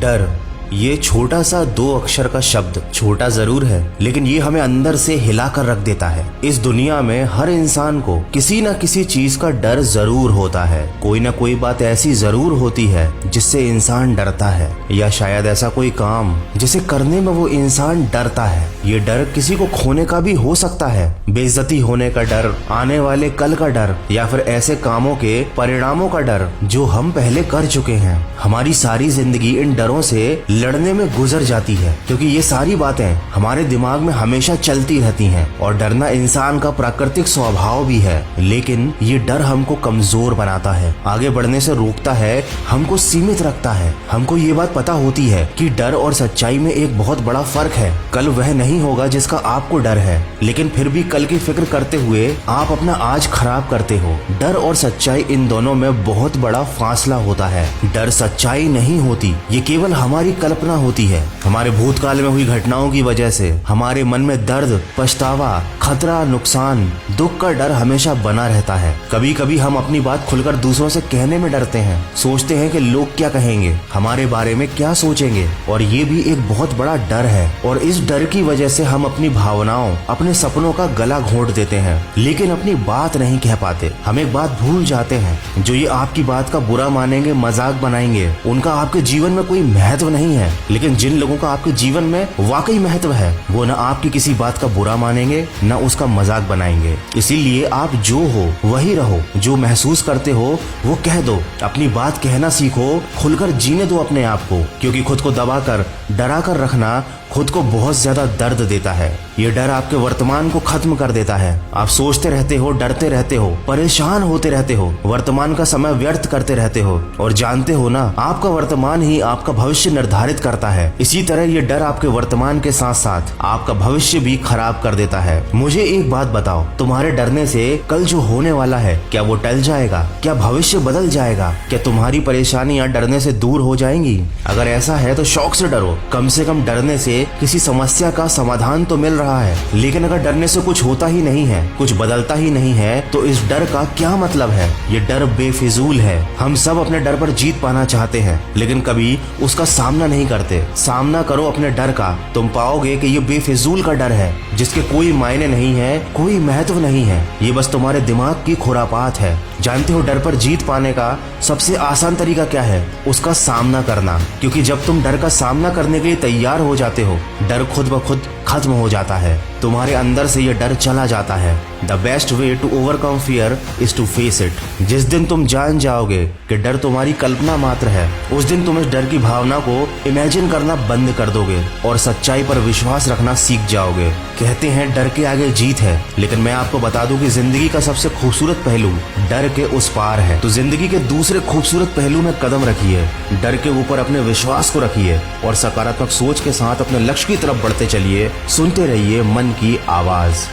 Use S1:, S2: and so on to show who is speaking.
S1: डर, ये छोटा सा 2 अक्षर का शब्द छोटा जरूर है, लेकिन ये हमें अंदर से हिला कर रख देता है। इस दुनिया में हर इंसान को किसी न किसी चीज का डर जरूर होता है। कोई ना कोई बात ऐसी जरूर होती है जिससे इंसान डरता है, या शायद ऐसा कोई काम जिसे करने में वो इंसान डरता है। ये डर किसी को खोने का भी हो सकता है, बेइज्जती होने का डर, आने वाले कल का डर, या फिर ऐसे कामों के परिणामों का डर जो हम पहले कर चुके हैं। हमारी सारी जिंदगी इन डरों से लड़ने में गुजर जाती है, क्योंकि ये सारी बातें हमारे दिमाग में हमेशा चलती रहती हैं। और डरना इंसान का प्राकृतिक स्वभाव भी है, लेकिन ये डर हमको कमजोर बनाता है, आगे बढ़ने से रोकता है, हमको सीमित रखता है। हमको ये बात पता होती है कि डर और सच्चाई में एक बहुत बड़ा फर्क है। कल वह नहीं होगा जिसका आपको डर है, लेकिन फिर भी कल की फिक्र करते हुए आप अपना आज खराब करते हो। डर और सच्चाई, इन दोनों में बहुत बड़ा फासला होता है। डर सच्चाई नहीं होती, ये केवल हमारी कल्पना होती है। हमारे भूतकाल में हुई घटनाओं की वजह से हमारे मन में दर्द, पछतावा, खतरा, नुकसान, दुख का डर हमेशा बना रहता है। कभी कभी हम अपनी बात खुलकर दूसरों से कहने में डरते हैं, सोचते हैं कि लोग क्या कहेंगे, हमारे बारे में क्या सोचेंगे, और ये भी एक बहुत बड़ा डर है। और इस डर की वजह से हम अपनी भावनाओं, अपने सपनों का गला घोंट देते हैं, लेकिन अपनी बात नहीं कह पाते। हम एक बात भूल जाते हैं, जो ये आपकी बात का बुरा मानेंगे, मजाक बनाएंगे, उनका आपके जीवन में कोई महत्व नहीं है। लेकिन जिन लोगों का आपके जीवन में वाकई महत्व है, वो न आपकी किसी बात का बुरा मानेंगे, न उसका मजाक बनाएंगे। इसीलिए आप जो हो वही रहो, जो महसूस करते हो वो कह दो, अपनी बात कहना सीखो, खुलकर जीने दो अपने आप को, क्योंकि खुद को दबाकर, डरा कर रखना खुद को बहुत ज्यादा दर्द देता है। ये डर आपके वर्तमान को खत्म कर देता है। आप सोचते रहते हो, डरते रहते हो, परेशान होते रहते हो, वर्तमान का समय व्यर्थ करते रहते हो, और जानते हो ना, आपका वर्तमान ही आपका भविष्य निर्धारित करता है। इसी तरह ये डर आपके वर्तमान के साथ साथ आपका भविष्य भी खराब कर देता है। मुझे एक बात बताओ, तुम्हारे डरने से कल जो होने वाला है, क्या वो टल जाएगा? क्या भविष्य बदल जाएगा? क्या तुम्हारी परेशानियां डरने से दूर हो जाएंगी? अगर ऐसा है तो शौक से डरो, कम से कम डरने से किसी समस्या का समाधान तो मिल रहा है। लेकिन अगर डरने से कुछ होता ही नहीं है, कुछ बदलता ही नहीं है, तो इस डर का क्या मतलब है? ये डर बेफिजूल है। हम सब अपने डर पर जीत पाना चाहते हैं, लेकिन कभी उसका सामना नहीं करते। सामना करो अपने डर का, तुम पाओगे कि ये बेफिजूल का डर है, जिसके कोई मायने नहीं है, कोई महत्व नहीं है। ये बस तुम्हारे दिमाग की खुरापात है। जानते हो डर पर जीत पाने का सबसे आसान तरीका क्या है? उसका सामना करना। क्योंकि जब तुम डर का सामना करने के लिए तैयार हो जाते हो, डर खुद ब खुद खत्म हो जाता है, तुम्हारे अंदर से ये डर चला जाता है। The best way to overcome fear is to face it. जिस दिन तुम जान जाओगे कि डर तुम्हारी कल्पना मात्र है, उस दिन तुम इस डर की भावना को इमेजिन करना बंद कर दोगे और सच्चाई पर विश्वास रखना सीख जाओगे। कहते हैं डर के आगे जीत है, लेकिन मैं आपको बता दूं कि जिंदगी का सबसे खूबसूरत पहलू डर के उस पार है। तो जिंदगी के दूसरे खूबसूरत पहलू में कदम रखिए, डर के ऊपर अपने विश्वास को रखिए, और सकारात्मक सोच के साथ अपने लक्ष्य की तरफ बढ़ते चलिए। सुनते रहिए मन की आवाज।